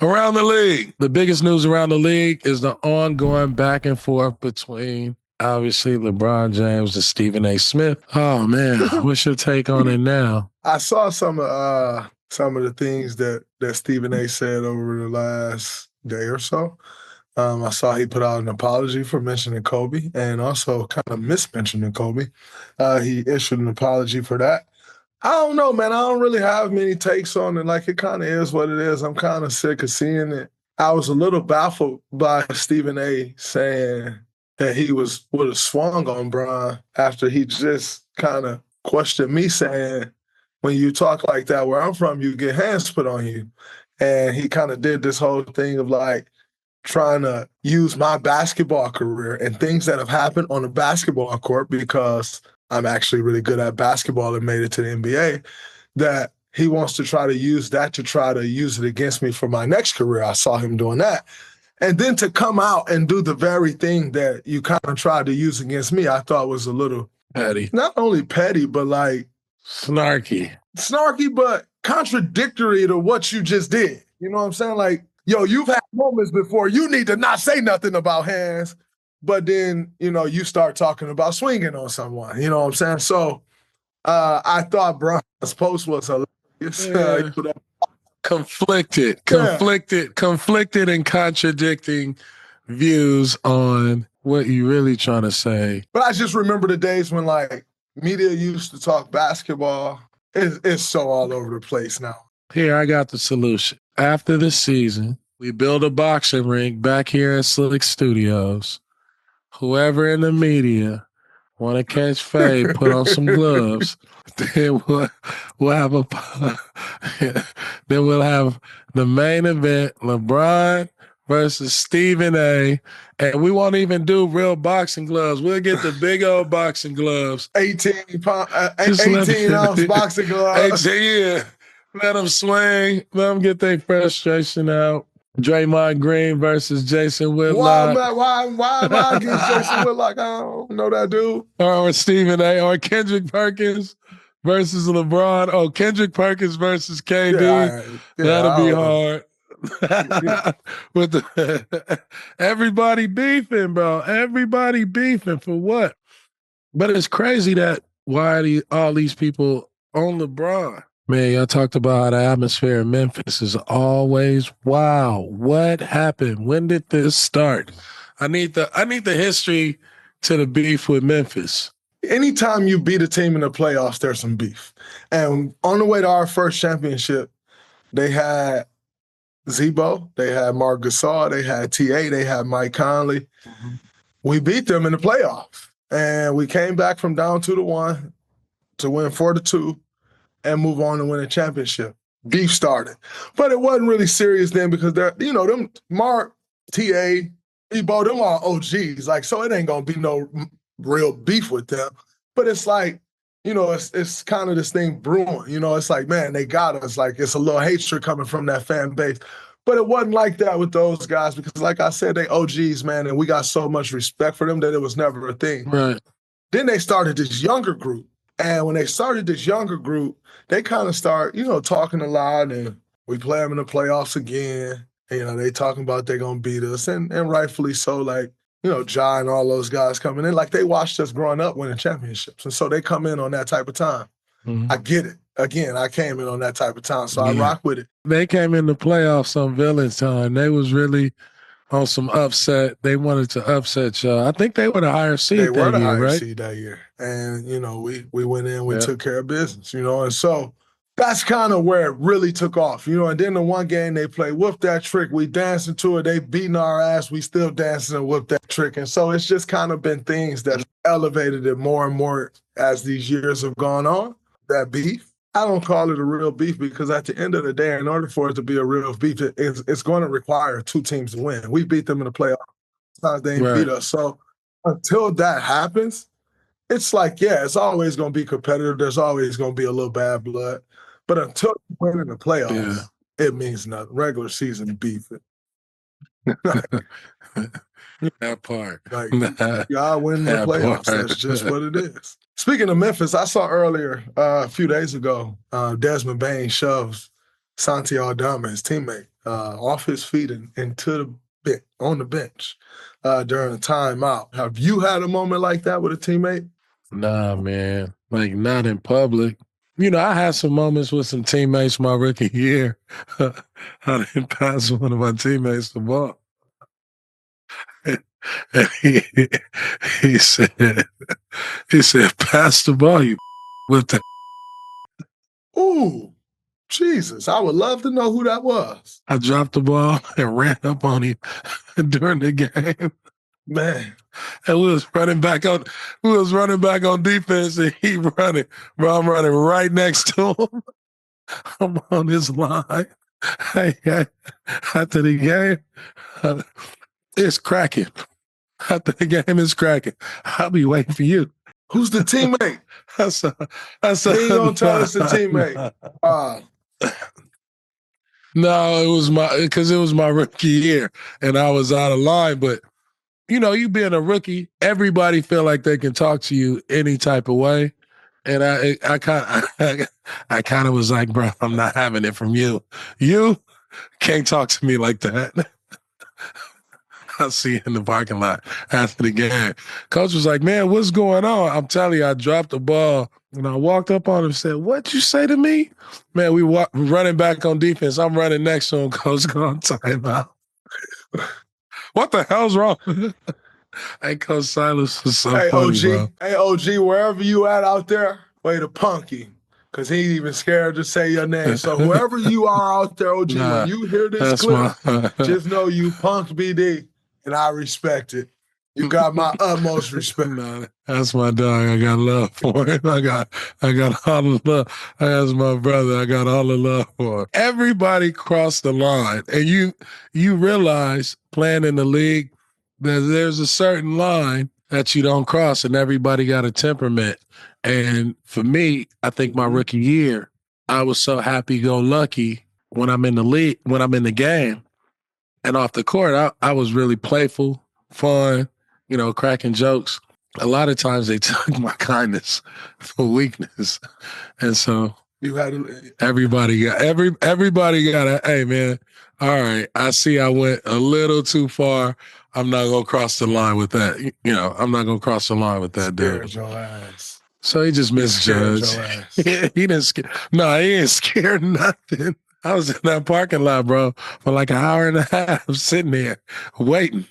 Around the league, the biggest news around the league is the ongoing back and forth between obviously LeBron James and Stephen A. Smith. Oh man, what's your take on it now? I saw some of the things that Stephen A. said over the last day or so. I saw he put out an apology for mentioning Kobe and also kind of mismentioning Kobe. He issued an apology for that. I don't know, man. I don't really have many takes on it. Like, it kind of is what it is. I'm kind of sick of seeing it. I was a little baffled by Stephen A. saying that he would have swung on Bron after he just kind of questioned me, saying, when you talk like that where I'm from, you get hands put on you. And he kind of did this whole thing of like trying to use my basketball career and things that have happened on the basketball court, because I'm actually really good at basketball and made it to the NBA, that he wants to try to use that to try to use it against me for my next career. I saw him doing that. And then to come out and do the very thing that you kind of tried to use against me, I thought was a little petty. Not only petty, but like snarky, but contradictory to what you just did. You know what I'm saying? Like, yo, you've had moments before you need to not say nothing about hands, but then, you start talking about swinging on someone. You know what I'm saying? So I thought Bron's post was hilarious. Yeah. Conflicted and contradicting views on what you really trying to say. But I just remember the days when like media used to talk basketball. It's so all over the place now. Here, I got the solution. After the season, we build a boxing ring back here at Slick Studios. Whoever in the media want to catch fade, put on some gloves. Then we'll have then we'll have the main event, LeBron versus Stephen A. And we won't even do real boxing gloves. We'll get the big old boxing gloves. 18-ounce boxing gloves. 18, yeah. Let them swing. Let them get their frustration out. Draymond Green versus Jason Whitlock. Why am I against Jason Whitlock? I don't know that dude. Or Stephen A. Or Kendrick Perkins versus LeBron. Oh, Kendrick Perkins versus KD. That'll be hard. With everybody beefing, bro. Everybody beefing for what? But it's crazy that why all these people on LeBron. Man, y'all talked about how the atmosphere in Memphis is always wow. What happened? When did this start? I need the history to the beef with Memphis. Anytime you beat a team in the playoffs, there's some beef. And on the way to our first championship, they had Zebo, they had Marc Gasol, they had TA, they had Mike Conley. Mm-hmm. We beat them in the playoffs. And we came back from down 2-1 to win 4-2 and move on to win a championship. Beef started. But it wasn't really serious then because them Mark, TA, Zebo, them are OGs. Like, so it ain't gonna be no real beef with them. But it's like, it's kind of this thing brewing. It's like, man, they got us. Like, it's a little hatred coming from that fan base. But it wasn't like that with those guys because, like I said, they OGs, man, and we got so much respect for them that it was never a thing. Right. Then they started this younger group. And when they started this younger group, they kind of start, talking a lot, and we play them in the playoffs again. And, they talking about they're going to beat us, and rightfully so, like, Ja and all those guys coming in. Like, they watched us growing up winning championships. And so they come in on that type of time. Mm-hmm. I get it. Again, I came in on that type of time, so I rock with it. They came in the playoffs on villain time. They was really on some upset. They wanted to upset y'all. I think they were the higher seed that year, right? They were the higher seed that year. And, we went in, we took care of business, and so that's kind of where it really took off, and then the one game they played, whoop that trick, we dancing to it, they beating our ass, we still dancing and whoop that trick. And so it's just kind of been things that elevated it more and more as these years have gone on, that beef. I don't call it a real beef because at the end of the day, in order for it to be a real beef, it's going to require two teams to win. We beat them in the playoffs. Sometimes they ain't beat us. So until that happens, it's like, it's always going to be competitive. There's always going to be a little bad blood. But until you win in the playoffs, it means nothing. Regular season beef. That part. Like, y'all win the playoffs. That's just what it is. Speaking of Memphis, I saw earlier, a few days ago, Desmond Bane shoves Santi Aldama, his teammate, off his feet and into the bench, on the bench during a timeout. Have you had a moment like that with a teammate? Nah, man. Like, not in public. You know, I had some moments with some teammates my rookie year. I didn't pass one of my teammates the ball. And he said, pass the ball, you with the. Ooh, Jesus. I would love to know who that was. I dropped the ball and ran up on him during the game. Man. And we was running back on defense, and he running. Bro, I'm running right next to him. I'm on his line. Hey, after the game, it's cracking. After the game is cracking. I'll be waiting for you. Who's the teammate? I said, he don't tell us the teammate. No, it was my rookie year, and I was out of line. But you know, you being a rookie, everybody feel like they can talk to you any type of way. And I kind of was like, bro, I'm not having it from you. You can't talk to me like that. I'll see you in the parking lot after the game. Coach was like, man, what's going on? I'm telling you, I dropped the ball. And I walked up on him and said, what'd you say to me? Man, we running back on defense. I'm running next to him. Coach going timeout. What the hell's wrong? Hey, Coach Silas was so funny, OG, bro. Hey, OG, wherever you at out there, way to punk him. Because he ain't even scared to say your name. So whoever you are out there, OG, when you hear this clip, just know you punked BD, and I respect it. You got my utmost respect. Nah, that's my dog. I got love for him. I got all the love. That's my brother. I got all the love for him. Everybody crossed the line. And you realize playing in the league that there's a certain line that you don't cross, and everybody got a temperament. And for me, I think my rookie year, I was so happy-go-lucky when I'm in the league, when I'm in the game. And off the court, I was really playful, fun, you know, cracking jokes. A lot of times they took my kindness for weakness. And so everybody got a, hey, man, all right, I see I went a little too far. I'm not going to cross the line with that. You know, I'm not going to cross the line with that dude. Your ass. So he just misjudged. He didn't scare. No, he ain't scared nothing. I was in that parking lot, bro, for like an hour and a half sitting there waiting.